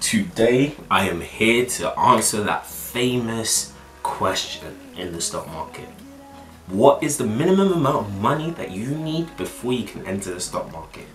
Today I am here to answer that famous question in the stock market. What is the minimum amount of money that you need before you can enter the stock market?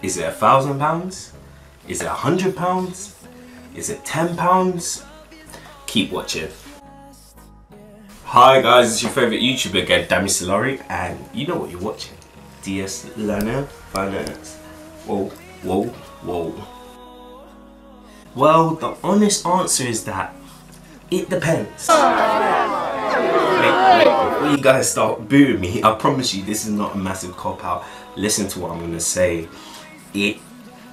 Is it £1,000? Is it £100? Is it £10? Keep watching. Hi guys, it's your favourite YouTuber again, Dami Solari, and you know what you're watching. DS Learner Finance. Whoa, whoa, whoa. Well, the honest answer is that it depends. Wait, before you guys start booing me, I promise you this is not a massive cop-out. Listen to what I'm going to say. It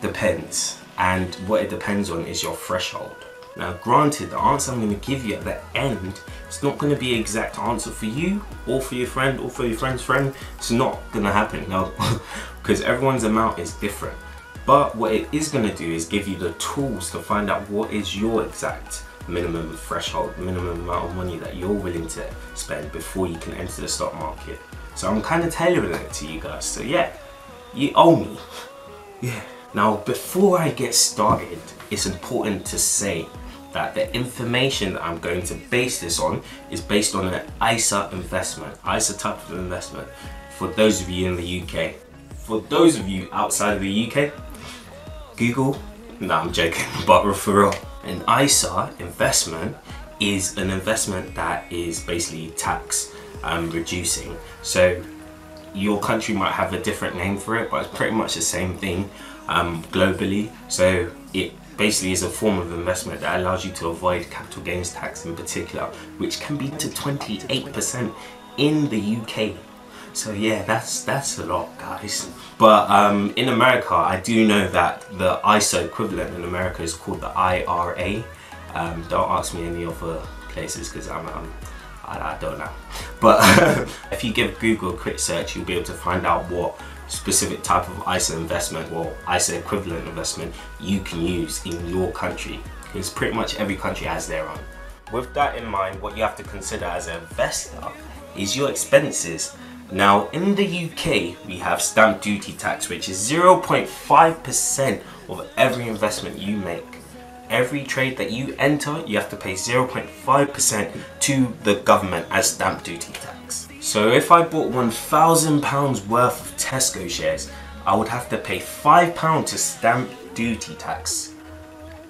depends, and what it depends on is your threshold. Now granted, the answer I'm going to give you at the end, it's not going to be an exact answer for you or for your friend or for your friend's friend. It's not going to happen, no, because everyone's amount is different. But what it is going to do is give you the tools to find out what is your exact minimum threshold, minimum amount of money that you're willing to spend before you can enter the stock market. So I'm kind of tailoring it to you guys. So yeah, you owe me. Yeah. Now before I get started, it's important to say that the information that I'm going to base this on is based on an ISA investment, ISA type of investment, for those of you in the UK. For those of you outside of the UK, Google, no I'm joking, but for real. An ISA investment is an investment that is basically tax reducing. So your country might have a different name for it, but it's pretty much the same thing globally. So it basically is a form of investment that allows you to avoid capital gains tax in particular, which can be to 28% in the UK. So yeah, that's a lot, guys. But in America, I do know that the ISA equivalent in America is called the IRA. Don't ask me any other places because I don't know. But if you give Google a quick search, you'll be able to find out what specific type of ISA investment or ISA equivalent investment you can use in your country, because pretty much every country has their own. With that in mind, what you have to consider as an investor is your expenses. Now in the UK, we have stamp duty tax, which is 0.5% of every investment you make. Every trade that you enter, you have to pay 0.5% to the government as stamp duty tax. So if I bought £1,000 worth of Tesco shares, I would have to pay £5 to stamp duty tax.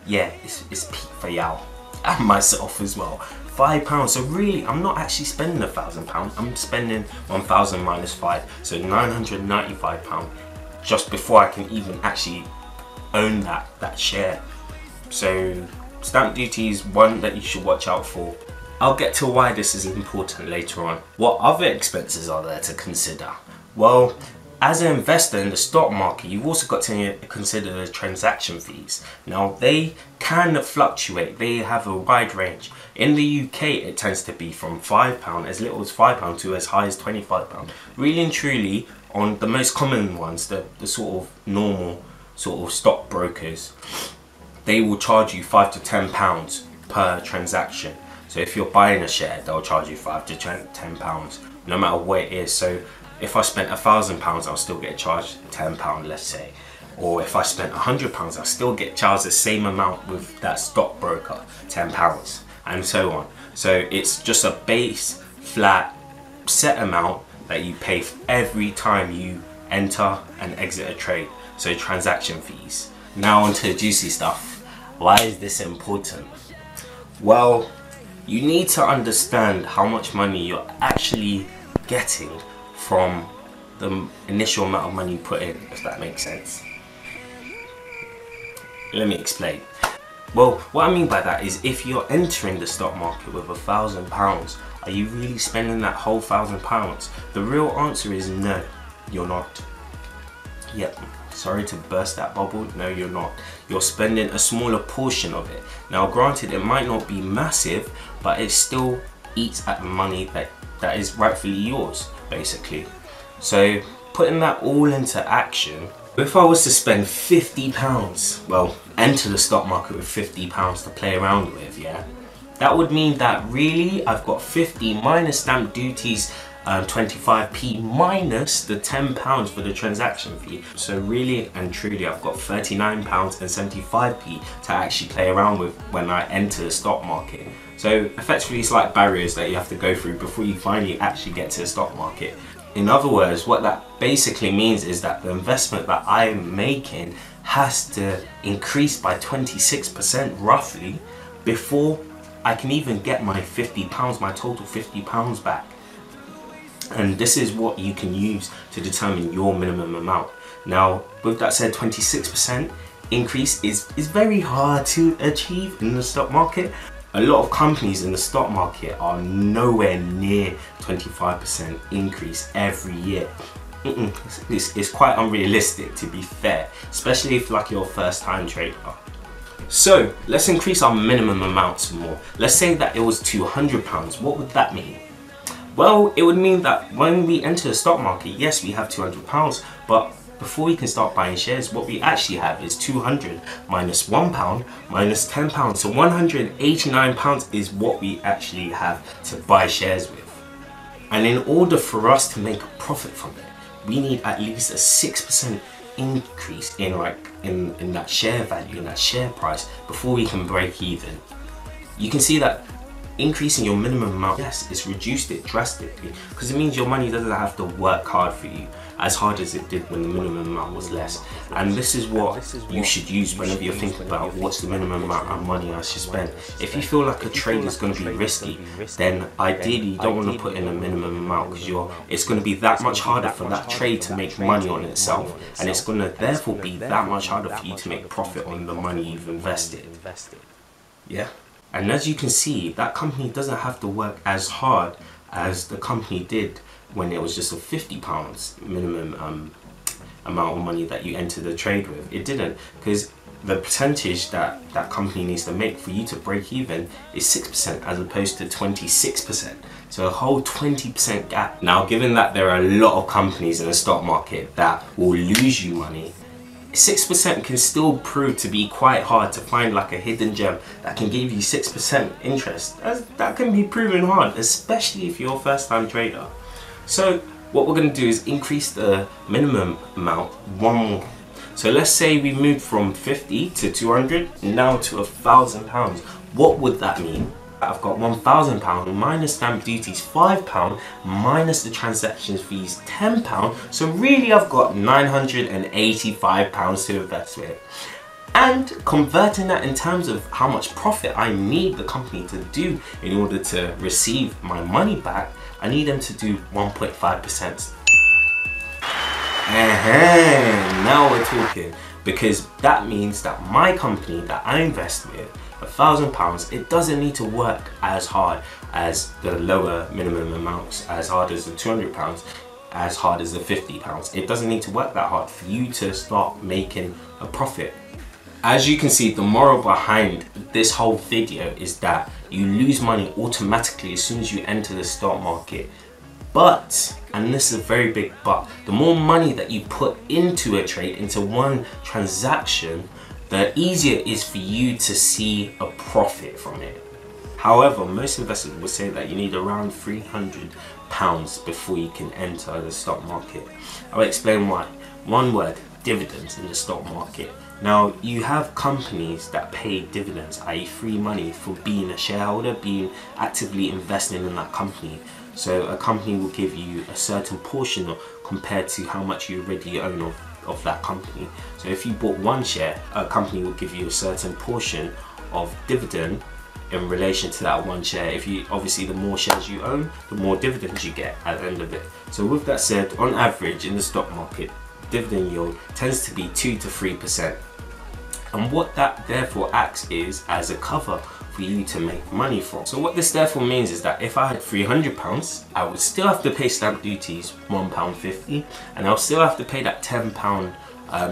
Yeah, it's peak for y'all and myself as well. £5. So really, I'm not actually spending £1,000. I'm spending 1,000 minus 5, so £995 just before I can even actually own that share. So stamp duty is one that you should watch out for. I'll get to why this is important later on. What other expenses are there to consider? Well, as an investor in the stock market, you've also got to consider the transaction fees. Now they can fluctuate, they have a wide range. In the UK it tends to be from £5, as little as £5 to as high as £25. Really and truly, on the most common ones, the sort of normal sort of stock brokers, they will charge you £5 to £10 per transaction. So if you're buying a share, they'll charge you £5 to £10, no matter what it is. So if I spent £1,000, I'll still get charged £10, let's say. Or if I spent £100, I'll still get charged the same amount with that stockbroker, £10, and so on. So it's just a base, flat, set amount that you pay every time you enter and exit a trade. So transaction fees. Now onto the juicy stuff. Why is this important? Well, you need to understand how much money you're actually getting from the initial amount of money you put in, if that makes sense. Let me explain. Well, what I mean by that is, if you're entering the stock market with £1,000, are you really spending that whole £1,000? The real answer is no, you're not. Yep, sorry to burst that bubble, no you're not. You're spending a smaller portion of it. Now granted, it might not be massive, but it still eats at the money that is rightfully yours, basically. So putting that all into action, if I was to spend £50, well, enter the stock market with £50 to play around with, yeah, that would mean that really I've got 50 minus stamp duties 25p minus the £10 for the transaction fee. So really and truly I've got £39.75p to actually play around with when I enter the stock market. So effectively it's like barriers that you have to go through before you finally actually get to the stock market. In other words, what that basically means is that the investment that I'm making has to increase by 26% roughly before I can even get my £50, my total £50 back. And this is what you can use to determine your minimum amount. Now, with that said, 26% increase is very hard to achieve in the stock market. A lot of companies in the stock market are nowhere near 25% increase every year. It's quite unrealistic, to be fair, especially if like you're a first-time trader. So let's increase our minimum amount some more. Let's say that it was £200. What would that mean? Well, it would mean that when we enter the stock market, yes, we have £200, but before we can start buying shares, what we actually have is 200 minus £1 minus £10. So £189 is what we actually have to buy shares with. And in order for us to make a profit from it, we need at least a 6% increase in that share value, in that share price, before we can break even. You can see that increasing your minimum amount, yes, it's reduced it drastically, because it means your money doesn't have to work hard for you as hard as it did when the minimum amount was less. And this is what you should use whenever you're thinking about what's the minimum amount of money I should spend. If you feel like a trade is going to be risky, then ideally you don't want to put in a minimum amount, because it's going to be that much harder for that trade to make money on itself, and it's going to therefore be that much harder for you to make profit on the money you've invested. Yeah. And as you can see, that company doesn't have to work as hard as the company did when it was just a £50 minimum amount of money that you enter the trade with. It didn't, because the percentage that that company needs to make for you to break even is 6% as opposed to 26%. So a whole 20% gap. Now, given that there are a lot of companies in the stock market that will lose you money, 6% can still prove to be quite hard to find, like a hidden gem that can give you 6% interest. That can be proven hard, especially if you're a first-time trader. So what we're going to do is increase the minimum amount one more. So let's say we moved from 50 to 200, now to £1,000. What would that mean? I've got £1,000 minus stamp duties £5 minus the transaction fees £10. So really I've got £985 to invest with. And converting that in terms of how much profit I need the company to do in order to receive my money back, I need them to do 1.5%. Now we're talking, because that means that my company that I invest with, £1,000, it doesn't need to work as hard as the lower minimum amounts, as hard as the £200, as hard as the £50. It doesn't need to work that hard for you to start making a profit. As you can see, the moral behind this whole video is that you lose money automatically as soon as you enter the stock market. But, and this is a very big but, the more money that you put into a trade, into one transaction, the easier it is for you to see a profit from it. However, most investors will say that you need around £300 before you can enter the stock market. I'll explain why. One word: dividends in the stock market. Now, you have companies that pay dividends, i.e. free money, for being a shareholder, being actively investing in that company. So a company will give you a certain portion compared to how much you already own of that company. So if you bought one share, a company will give you a certain portion of dividend in relation to that one share. If you, obviously, the more shares you own, the more dividends you get at the end of it. So with that said, on average in the stock market, dividend yield tends to be 2 to 3%. And what that therefore acts is as a cover for you to make money from. So what this therefore means is that if I had £300, I would still have to pay stamp duties £1.50, and I'll still have to pay that £10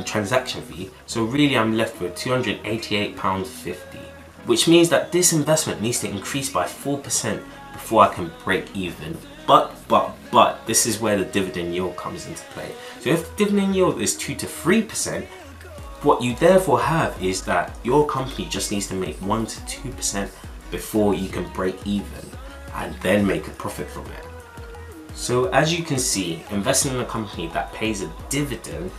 transaction fee. So really I'm left with £288.50, which means that this investment needs to increase by 4% before I can break even. But this is where the dividend yield comes into play. So if the dividend yield is 2 to 3%, what you therefore have is that your company just needs to make 1 to 2% before you can break even and then make a profit from it. So as you can see, investing in a company that pays a dividend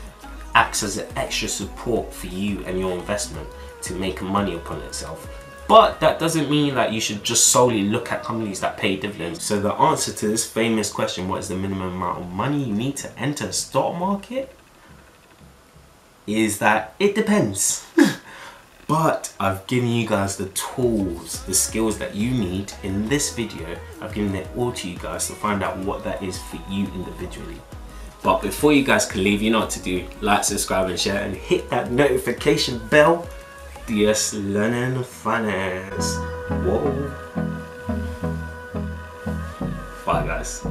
acts as an extra support for you and your investment to make money upon itself. But that doesn't mean that you should just solely look at companies that pay dividends. So the answer to this famous question, what is the minimum amount of money you need to enter the stock market, is that it depends. But I've given you guys the tools, the skills that you need in this video. I've given it all to you guys to find out what that is for you individually. But before you guys can leave, you know what to do. Like, subscribe and share and hit that notification bell. DS Learning Finance. Whoa. Bye guys.